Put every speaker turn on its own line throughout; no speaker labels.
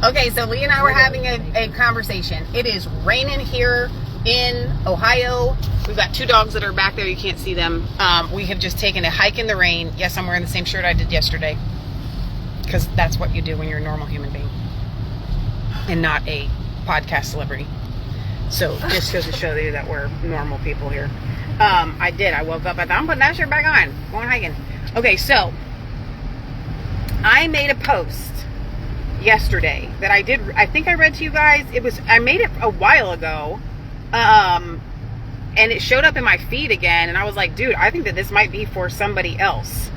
Okay, so Lee and I were having a conversation. It is raining here in Ohio. We've got two dogs that are back there. You can't see them. We have just taken a hike in the rain. Yes, I'm wearing the same shirt I did yesterday, because that's what you do when you're a normal human being and not a podcast celebrity. So just goes to show you that we're normal people here. I woke up, I thought, I'm putting that shirt back on, going hiking. Okay, so I made a post yesterday that I think I read to you guys. I made it a while ago, and it showed up in my feed again, and I was like, dude, I think that this might be for somebody else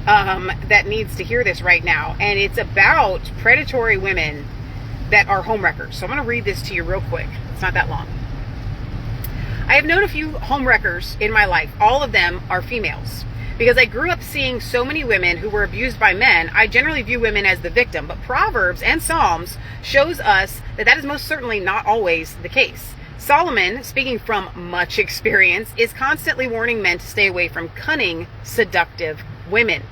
that needs to hear this right now. And it's about predatory women that are homewreckers. So I'm going to read this to you real quick. It's not that long. I have known a few homewreckers in my life. All of them are females. Because I grew up seeing so many women who were abused by men, I generally view women as the victim. But Proverbs and Psalms shows us that is most certainly not always the case. Solomon, speaking from much experience, is constantly warning men to stay away from cunning, seductive women.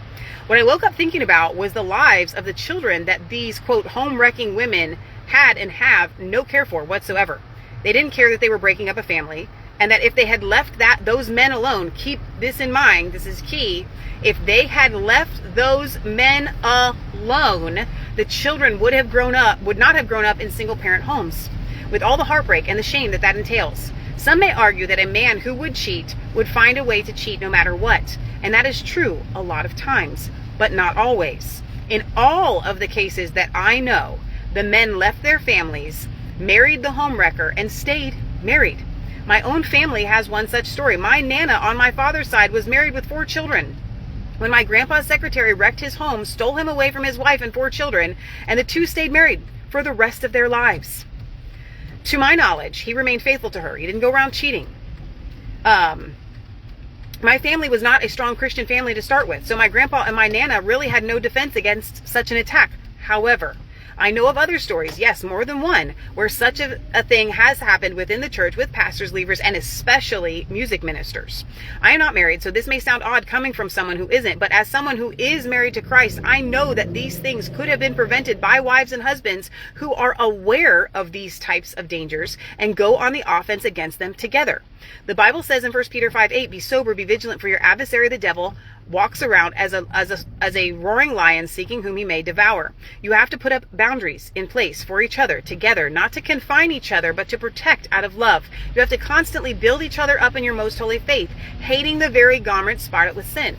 What I woke up thinking about was the lives of the children that these, quote, home-wrecking women had and have no care for whatsoever. They didn't care that they were breaking up a family, and that if they had left those men alone, keep this in mind, this is key, if they had left those men alone, the children would not have grown up in single-parent homes, with all the heartbreak and the shame that entails. Some may argue that a man who would cheat would find a way to cheat no matter what, and that is true a lot of times, but not always. In all of the cases that I know, the men left their families, married the homewrecker, and stayed married. My own family has one such story. My Nana on my father's side was married with 4 children. When my grandpa's secretary wrecked his home, stole him away from his wife and 4 children, and the 2 stayed married for the rest of their lives. To my knowledge, he remained faithful to her. He didn't go around cheating. My family was not a strong Christian family to start with, so my grandpa and my Nana really had no defense against such an attack. However, I know of other stories, yes, more than one, where such a thing has happened within the church with pastors, leaders, and especially music ministers. I am not married, so this may sound odd coming from someone who isn't, but as someone who is married to Christ, I know that these things could have been prevented by wives and husbands who are aware of these types of dangers and go on the offense against them together. The Bible says in 1 Peter 5:8, be sober, be vigilant, for your adversary the devil walks around as a roaring lion, seeking whom he may devour. You have to put up boundaries in place for each other together, not to confine each other, but to protect out of love. You have to constantly build each other up in your most holy faith, hating the very garment spotted with sin.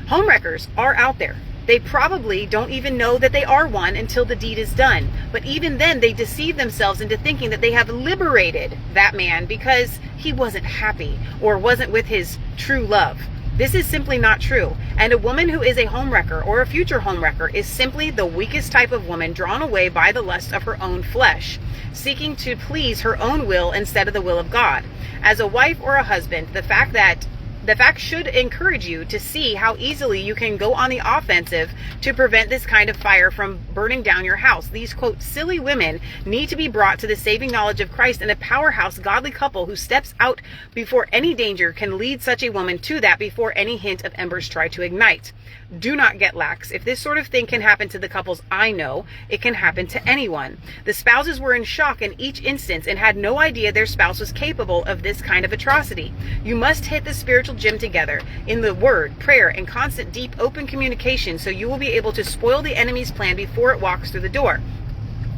Homewreckers are out there. They probably don't even know that they are one until the deed is done. But even then, they deceive themselves into thinking that they have liberated that man because he wasn't happy or wasn't with his true love. This is simply not true. And a woman who is a homewrecker or a future homewrecker is simply the weakest type of woman, drawn away by the lust of her own flesh, seeking to please her own will instead of the will of God. As a wife or a husband, the fact should encourage you to see how easily you can go on the offensive to prevent this kind of fire from burning down your house. These, quote, silly women need to be brought to the saving knowledge of Christ, and a powerhouse, godly couple who steps out before any danger can lead such a woman to that before any hint of embers try to ignite. Do not get lax. If this sort of thing can happen to the couples I know, it can happen to anyone. The spouses were in shock in each instance and had no idea their spouse was capable of this kind of atrocity. You must hit the spiritual gym together in the word, prayer, and constant deep open communication, so you will be able to spoil the enemy's plan before it walks through the door.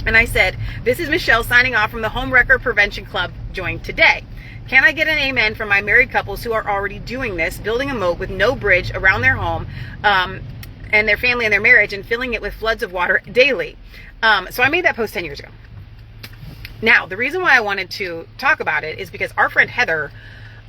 And I said, this is Michelle signing off from the Homewrecker Prevention Club. Join today. Can I get an amen from my married couples who are already doing this, building a moat with no bridge around their home and their family and their marriage, and filling it with floods of water daily? So I made that post 10 years ago. Now, the reason why I wanted to talk about it is because our friend Heather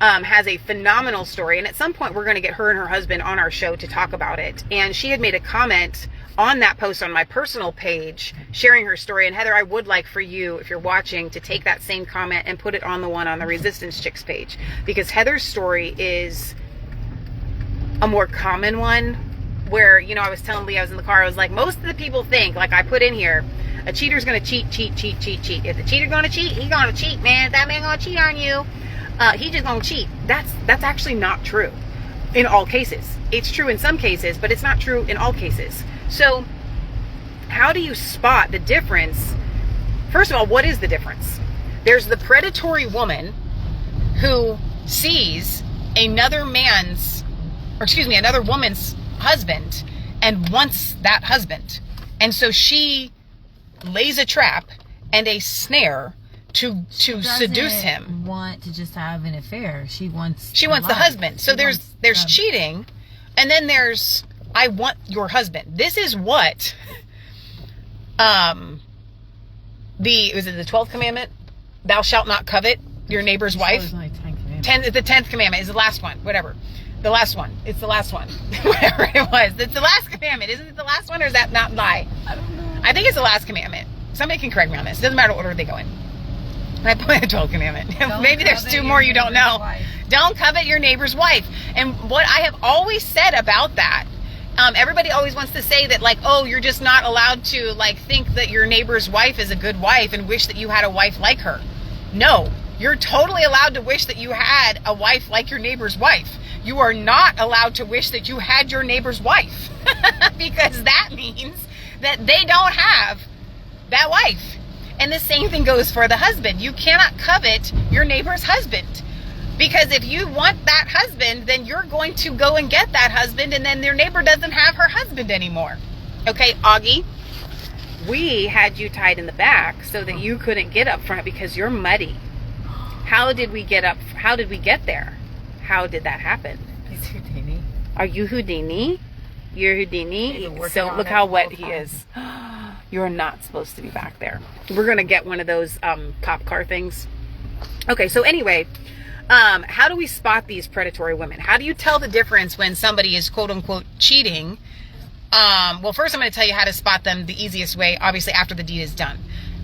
has a phenomenal story, and at some point we're going to get her and her husband on our show to talk about it. And she had made a comment on that post on my personal page sharing her story. And Heather, I would like for you, if you're watching, to take that same comment and put it on the one on the Resistance Chicks page, because Heather's story is a more common one where, you know, I was telling Lee, I was in the car, I was like, most of the people think, like I put in here, a cheater's going to cheat. If the cheater's going to cheat, he's going to cheat, man. If that man going to cheat on you, he just going to cheat. That's actually not true in all cases. It's true in some cases, but it's not true in all cases. So how do you spot the difference? First of all, what is the difference? There's the predatory woman who sees another woman's husband and wants that husband. And so she lays a trap and a snare to seduce him.
Want to just have an affair. She wants
the husband. So there's cheating, and then there's I want your husband. This is what was it the 12th commandment? Thou shalt not covet your neighbor's wife.
The
10th commandment is the last one. Whatever. The last one. It's the last one. Whatever it was. It's the last commandment. Isn't it the last one, or is that not lie?
I don't know.
I think it's the last commandment. Somebody can correct me on this. It doesn't matter what order they go in. I put the 12th commandment. Maybe there's two more you don't know.
Wife.
Don't covet your neighbor's wife. And what I have always said about that, everybody always wants to say that, like, oh, you're just not allowed to, like, think that your neighbor's wife is a good wife and wish that you had a wife like her. No, you're totally allowed to wish that you had a wife like your neighbor's wife. You are not allowed to wish that you had your neighbor's wife because that means that they don't have that wife. And the same thing goes for the husband. You cannot covet your neighbor's husband, because if you want that husband, then you're going to go and get that husband, and then your neighbor doesn't have her husband anymore. Okay, Augie, we had you tied in the back so that you couldn't get up front because you're muddy. How did we get there? How did that happen?
He's Houdini.
Are you Houdini? You're Houdini. So look how wet he is. You're not supposed to be back there. We're going to get one of those cop car things. Okay, so anyway, how do we spot these predatory women? How do you tell the difference when somebody is quote unquote cheating? Well, first I'm going to tell you how to spot them the easiest way, obviously after the deed is done.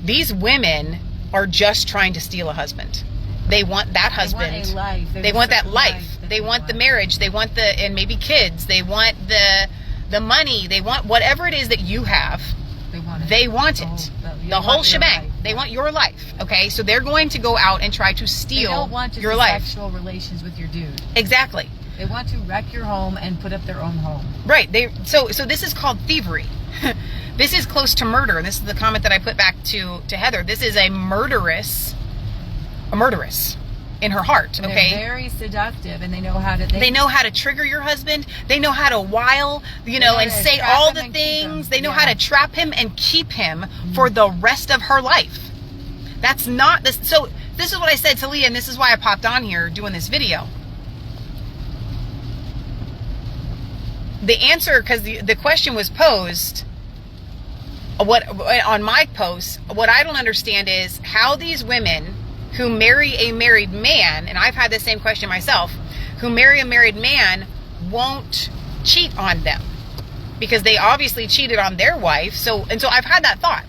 These women are just trying to steal a husband. They want that husband.
They want a life.
They want that life. They want the marriage. They want and maybe kids. They want the money. They want whatever it is that you have. They want it. The whole shebang. They want your life. Okay, so they're going to go out and try to steal your life. They don't want to have
sexual relations with your dude.
Exactly.
They want to wreck your home and put up their own home.
Right. So this is called thievery. This is close to murder. And this is the comment that I put back to Heather. This is a murderess in her heart. Okay.
They're very seductive, and they know how to.
They know how to trigger your husband. They know how to wile, and say all the things. They know how to trap him and keep him for the rest of her life. That's not this. So this is what I said to Leah, and this is why I popped on here doing this video. The answer, because the question was posed. On my post, what I don't understand is how these women who marry a married man, and I've had the same question myself, who marry a married man won't cheat on them because they obviously cheated on their wife. So I've had that thought.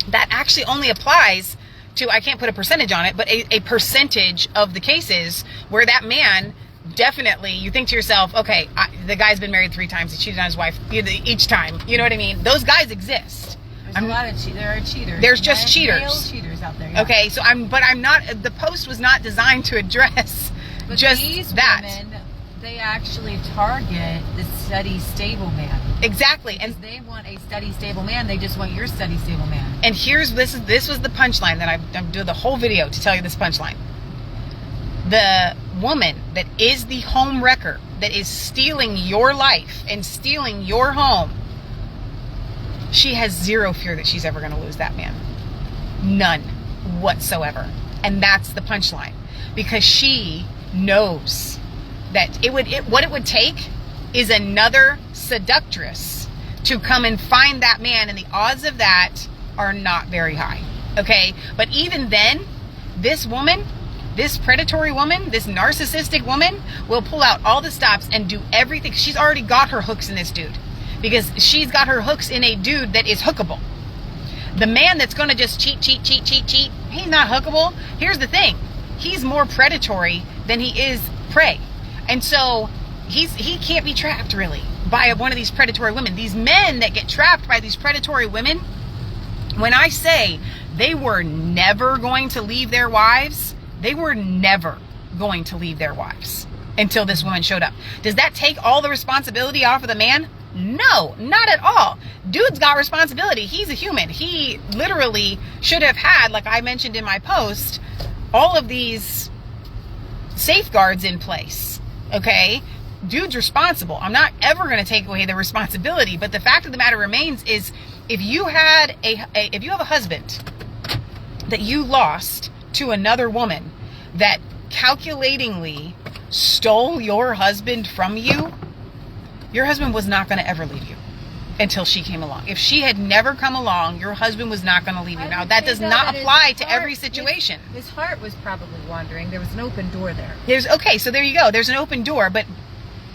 That actually only applies to, I can't put a percentage on it, but a percentage of the cases where that man definitely, you think to yourself, okay, the guy's been married 3 times, he cheated on his wife each time. You know what I mean? Those guys exist.
There's a lot of there are cheaters.
There's just cheaters.
Male cheaters out there. Yeah.
Okay, so I'm not. The post was not designed to address
but
just
these
that.
Women, they actually target the steady, stable man.
Exactly,
and they want a steady, stable man. They just want your steady, stable man.
And this was the punchline that I'm doing the whole video to tell you this punchline. The woman that is the home wrecker, that is stealing your life and stealing your home, she has zero fear that she's ever going to lose that man. None whatsoever. And that's the punchline. Because she knows that what it would take is another seductress to come and find that man, and the odds of that are not very high. Okay? But even then, this woman, this predatory woman, this narcissistic woman will pull out all the stops and do everything. She's already got her hooks in this dude. Because she's got her hooks in a dude that is hookable. The man that's going to just cheat, he's not hookable. Here's the thing. He's more predatory than he is prey. And so he can't be trapped really by one of these predatory women. These men that get trapped by these predatory women, when I say they were never going to leave their wives, they were never going to leave their wives until this woman showed up. Does that take all the responsibility off of the man? No, not at all. Dude's got responsibility. He's a human. He literally should have had, like I mentioned in my post, all of these safeguards in place. Okay? Dude's responsible. I'm not ever going to take away the responsibility, but the fact of the matter remains is if you have a husband that you lost to another woman that calculatingly stole your husband from you, your husband was not going to ever leave you until she came along. If she had never come along, your husband was not going to leave you. Now, that does not apply to every situation.
His heart was probably wandering. There was an open door there.
So there you go. There's an open door. But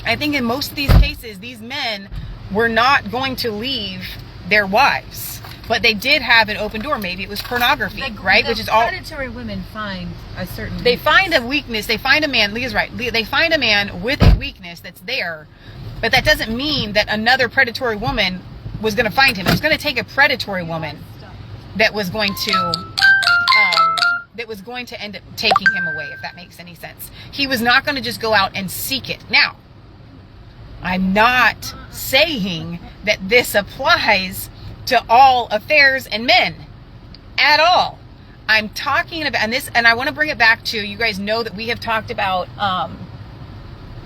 I think in most of these cases, these men were not going to leave their wives. But they did have an open door. Maybe it was pornography, right? Which is all.
Predatory women find a certain.
They find a weakness. They find a man. Leah's right. They find a man with a weakness that's there. But that doesn't mean that another predatory woman was going to find him. It was going to take a predatory woman that was going to end up taking him away, if that makes any sense. He was not going to just go out and seek it. Now, I'm not saying that this applies to all affairs and men at all. I'm talking about, and I want to bring it back to, you guys know that we have talked about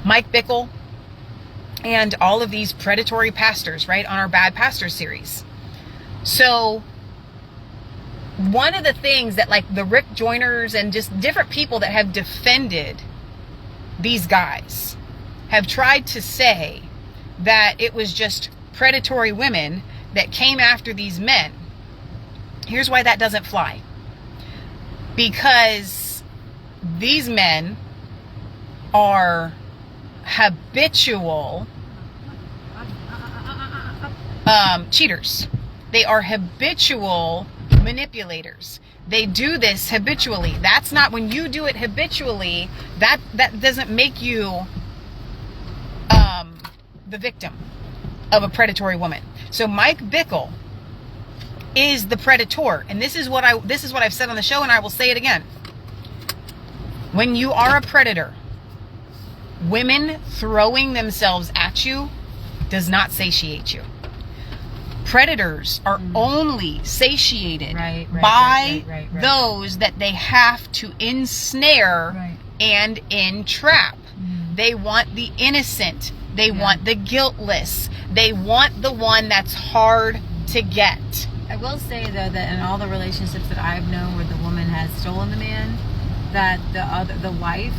Mike Bickle and all of these predatory pastors, right, on our Bad Pastors series. So one of the things that, like, the Rick Joyners and just different people that have defended these guys have tried to say that it was just predatory women that came after these men. Here's why that doesn't fly. Because these men are habitual cheaters. They are habitual manipulators. They do this habitually. That's not, when you do it habitually, that doesn't make you the victim of a predatory woman. So Mike Bickle is the predator, and this is what I've said on the show, and I will say it again. When you are a predator, women throwing themselves at you does not satiate you. Predators are only satiated by those that they have to ensnare and entrap. They want the innocent. They want the guiltless. They want the one that's hard to get.
I will say, though, that in all the relationships that I've known where the woman has stolen the man, that the wife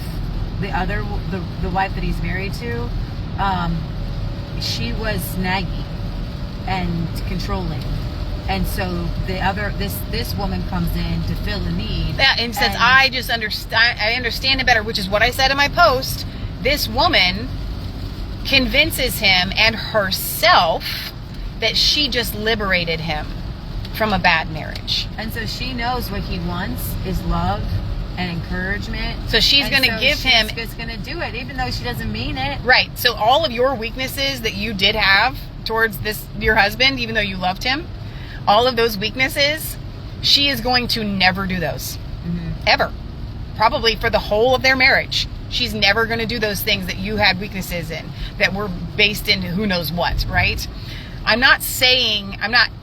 that he's married to, she was snaggy and controlling, and so this woman comes in to fill the need.
Yeah, and says, I understand it better, which is what I said in my post. This woman convinces him and herself that she just liberated him from a bad marriage, and
so she knows what he wants is love and encouragement.
So she's going to give him.
She's going to do it, even though she doesn't mean it.
Right. So all of your weaknesses that you did have towards your husband, even though you loved him, all of those weaknesses, she is going to never do those. Ever. Probably for the whole of their marriage. She's never going to do those things that you had weaknesses in, that were based in who knows what, right? I'm not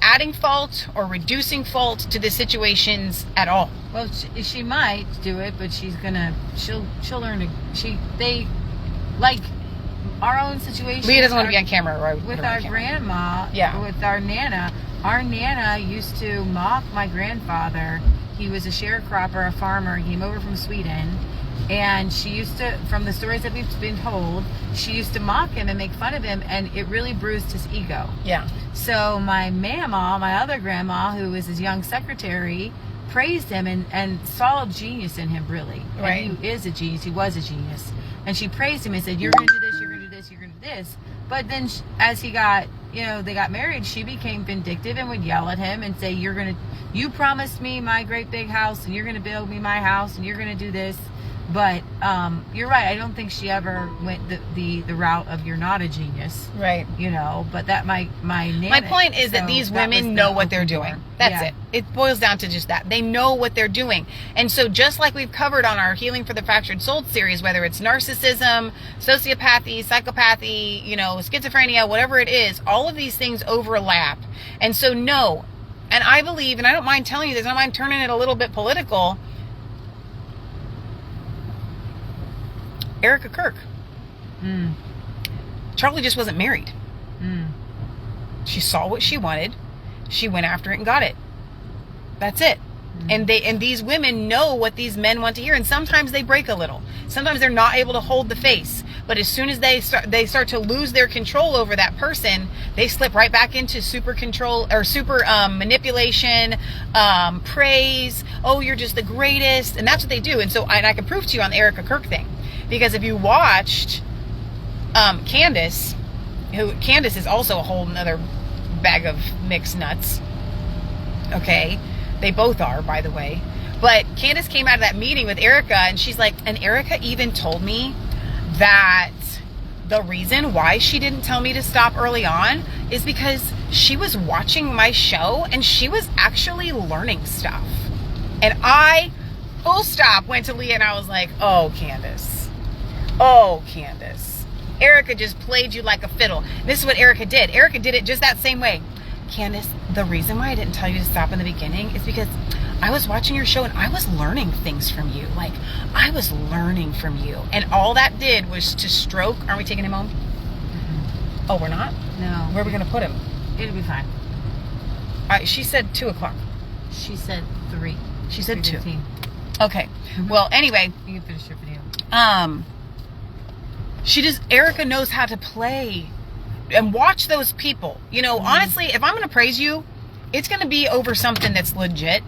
adding fault or reducing fault to the situations at all.
Well, she might do it, but she'll learn to, like our own situation.
Leah doesn't want to be on camera, right?
With our grandma, with our Nana. Our Nana used to mock my grandfather. He was a sharecropper, a farmer. He came over from Sweden. And she used to, from the stories that we've been told, she used to mock him and make fun of him, and it really bruised his ego. Yeah. So my mama, my other grandma, who was his young secretary, praised him and saw a genius in him, really. Right. And he is a genius. He was a genius. And she praised him and said, you're going to do this, you're going to do this, you're going to do this. But then as he got, they got married, she became vindictive and would yell at him and say, you promised me my great big house, and you're going to build me my house, and you're going to do this. But you're right. I don't think she ever went the route of you're not a genius,
Right.
you know. But that my
point is that these women know what they're doing. That's it. It boils down to just that. They know what they're doing. And so just like we've covered on our Healing for the Fractured Soul series, whether it's narcissism, sociopathy, psychopathy, you know, schizophrenia, whatever it is, all of these things overlap. And so no, and I believe, and I don't mind telling you this, I don't mind turning it a little bit political, Erica Kirk. Charlie just wasn't married. She saw what she wanted. She went after it and got it. That's it. And these women know what these men want to hear, and sometimes they break a little. Sometimes they're not able to hold the face. But as soon as they start to lose their control over that person, they slip right back into super control or super manipulation, praise. Oh, you're just the greatest, and that's what they do. And so, and I can prove to you on the Erica Kirk thing, because if you watched Candace is also a whole nother bag of mixed nuts. Okay. They both are, by the way. But Candace came out of that meeting with Erica, and she's like, and Erica even told me that the reason why she didn't tell me to stop early on is because she was watching my show and she was actually learning stuff. And I, full stop, went to Leah and I was like, oh, Candace. Erica just played you like a fiddle. This is what Erica did. Erica did it just that same way. Candace, the reason why I didn't tell you to stop in the beginning is because I was watching your show and I was learning things from you. Like, I was learning from you. And all that did was to stroke. Aren't we taking him home? Mm-hmm. Oh, we're not?
No.
Where are we going to put him?
It'll be fine.
She said 2 o'clock.
She said 3.
She said 2.
3:15.
Okay.
Mm-hmm.
Well, anyway.
You can finish your video.
Erica knows how to play and watch those people. You know, honestly, if I'm going to praise you, it's going to be over something that's legit.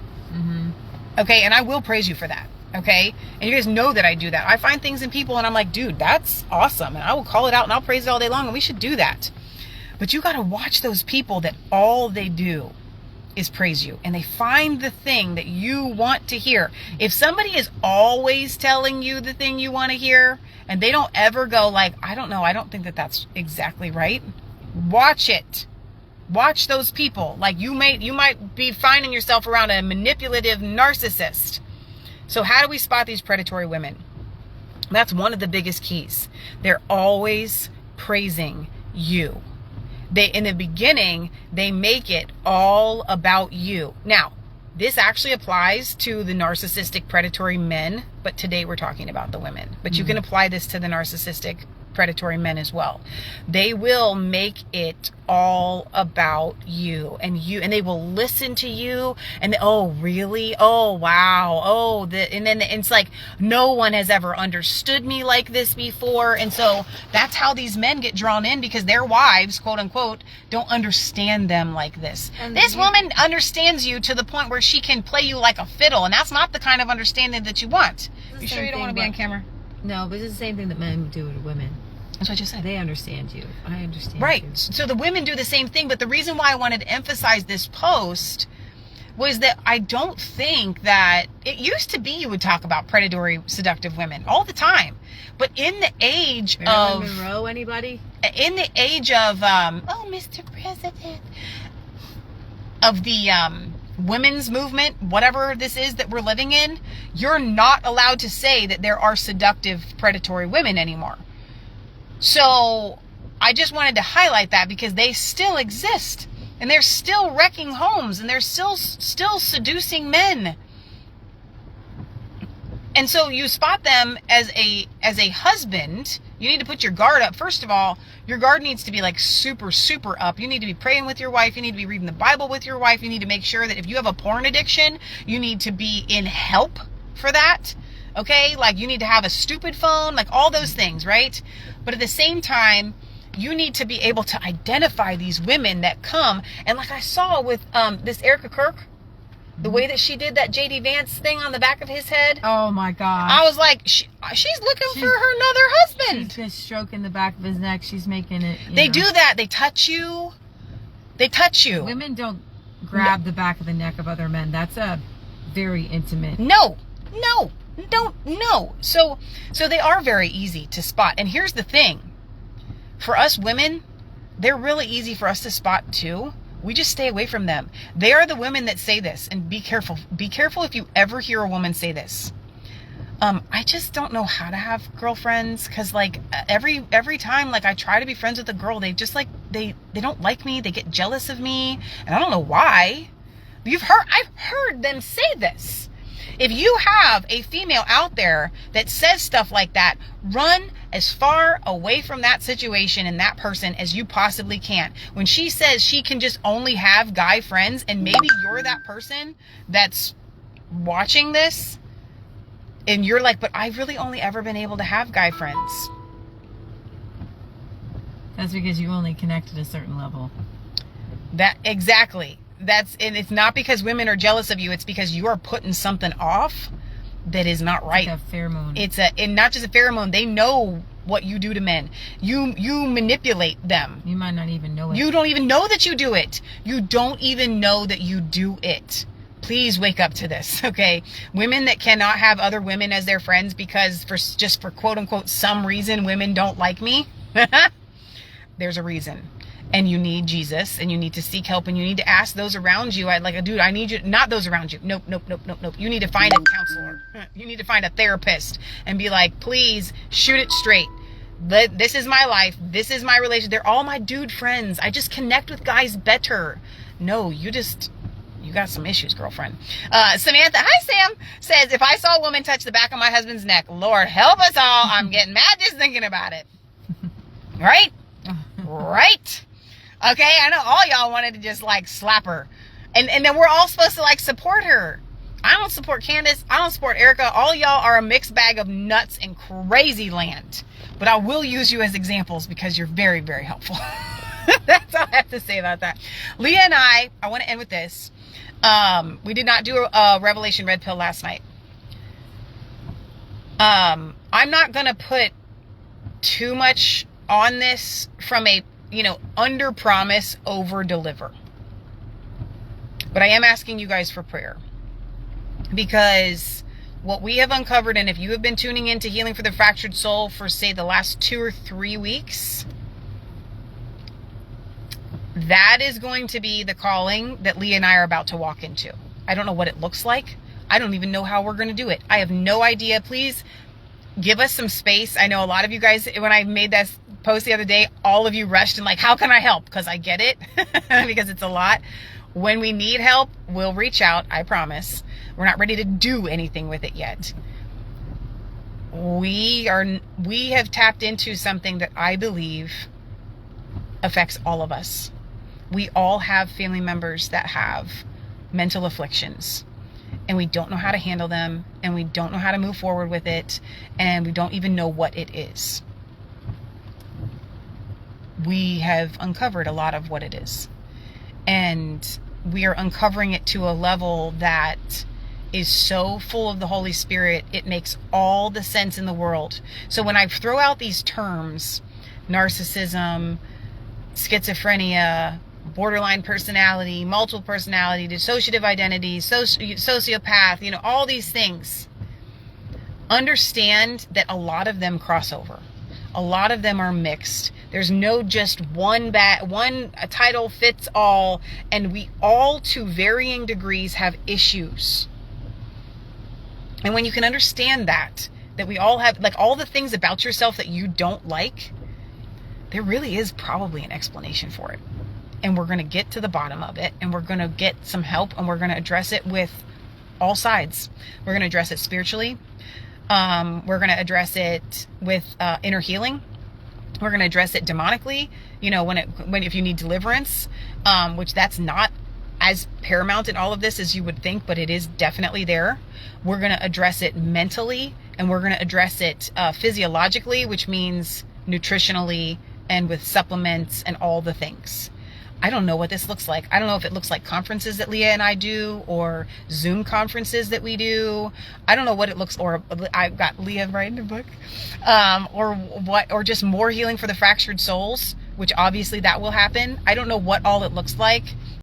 Okay, and I will praise you for that. Okay, and you guys know that I do that. I find things in people and I'm like, dude, that's awesome, and I will call it out and I'll praise it all day long, and we should do that. But you got to watch those people that all they do is praise you, and they find the thing that you want to hear. If somebody is always telling you the thing you want to hear, and they don't ever go like, I don't know, I don't think that that's exactly right, watch it. Watch those people. Like, you might be finding yourself around a manipulative narcissist. So how do we spot these predatory women? That's one of the biggest keys. They're always praising you. In the beginning, they make it all about you. Now, this actually applies to the narcissistic predatory men, but today we're talking about the women. But you can apply this to the narcissistic predatory men as well. They will make it all about you, and they will listen to you, and oh really, oh wow, and then it's like, no one has ever understood me like this before. And so that's how these men get drawn in, because their wives, quote unquote, don't understand them like this. And this woman understands you to the point where she can play you like a fiddle, and that's not the kind of understanding that you want. You sure you don't want to be on camera?
No, but it's the same thing that men do to women.
That's what you said.
They understand you. I understand.
Right.
You.
So the women do the same thing. But the reason why I wanted to emphasize this post was that I don't think that it used to be you would talk about predatory, seductive women all the time. But in the age
Marilyn Monroe, anybody?
In the age of, Mr. President, of the women's movement, whatever this is that we're living in, you're not allowed to say that there are seductive, predatory women anymore. So I just wanted to highlight that, because they still exist, and they're still wrecking homes, and they're still seducing men. And so you spot them as a husband. You need to put your guard up. First of all, your guard needs to be like super, super up. You need to be praying with your wife. You need to be reading the Bible with your wife. You need to make sure that if you have a porn addiction, you need to be in help for that. Okay? Like, you need to have a stupid phone, like all those things, right? But at the same time, you need to be able to identify these women that come. And like I saw with this Erica Kirk, the way that she did that JD Vance thing on the back of his head.
Oh my God.
I was like, she's looking for her another husband.
She's just stroking the back of his neck. She's making it.
They do that. They touch you.
Women don't grab the back of the neck of other men. That's a very intimate.
No. don't know. So they are very easy to spot. And here's the thing. For us women, they're really easy for us to spot too. We just stay away from them. They are the women that say this, and be careful. Be careful if you ever hear a woman say this. I just don't know how to have girlfriends, because like every time like I try to be friends with a girl, they just like they don't like me. They get jealous of me, and I don't know why. I've heard them say this. If you have a female out there that says stuff like that, run as far away from that situation and that person as you possibly can. When she says she can just only have guy friends, and maybe you're that person that's watching this and you're like, but I've really only ever been able to have guy friends.
That's because you only connect at a certain level.
That exactly. And it's not because women are jealous of you. It's because you are putting something off that is not right.
It's like a pheromone.
And not just a pheromone. They know what you do to men. You manipulate them.
You might not even know it.
You don't even know that you do it. You don't even know that you do it. Please wake up to this, okay? Women that cannot have other women as their friends because for quote unquote some reason women don't like me. There's a reason. And you need Jesus, and you need to seek help, and you need to ask those around you. Dude, I need you, not those around you. Nope. You need to find a counselor. You need to find a therapist and be like, please shoot it straight. This is my life. This is my relationship. They're all my dude friends. I just connect with guys better. No, you got some issues, girlfriend. Samantha, hi Sam, says, if I saw a woman touch the back of my husband's neck, Lord help us all. I'm getting mad just thinking about it. Right? Right? Okay, I know all y'all wanted to just like slap her. And then we're all supposed to like support her. I don't support Candace. I don't support Erica. All y'all are a mixed bag of nuts and crazy land. But I will use you as examples because you're very, very helpful. That's all I have to say about that. Leah and I want to end with this. We did not do a Revelation Red Pill last night. I'm not going to put too much on this from a under promise, over deliver. But I am asking you guys for prayer, because what we have uncovered, and if you have been tuning into Healing for the Fractured Soul for say the last 2 or 3 weeks, that is going to be the calling that Leah and I are about to walk into. I don't know what it looks like. I don't even know how we're going to do it. I have no idea. Please give us some space. I know a lot of you guys, when I made that post the other day, all of you rushed and like, how can I help? Because I get it, because it's a lot. When we need help, we'll reach out. I promise. We're not ready to do anything with it yet. We have tapped into something that I believe affects all of us. We all have family members that have mental afflictions, and we don't know how to handle them, and we don't know how to move forward with it, and we don't even know what it is. We have uncovered a lot of what it is, and we are uncovering it to a level that is so full of the Holy Spirit, it makes all the sense in the world. So when I throw out these terms, narcissism, schizophrenia, borderline personality, multiple personality, dissociative identity, sociopath, all these things, understand that a lot of them cross over. A lot of them are mixed. There's no just one title fits all, and we all, to varying degrees, have issues. And when you can understand that we all have, like, all the things about yourself that you don't like, there really is probably an explanation for it. And we're going to get to the bottom of it, and we're going to get some help, and we're going to address it with all sides. We're going to address it spiritually. We're going to address it with inner healing. We're going to address it demonically, if you need deliverance, which that's not as paramount in all of this as you would think, but it is definitely there. We're going to address it mentally, and we're going to address it physiologically, which means nutritionally and with supplements and all the things. I don't know what this looks like. I don't know if it looks like conferences that Leah and I do, or Zoom conferences that we do. I don't know what it looks, or I've got Leah writing a book, or just more healing for the fractured souls, which obviously that will happen. I don't know what all it looks like.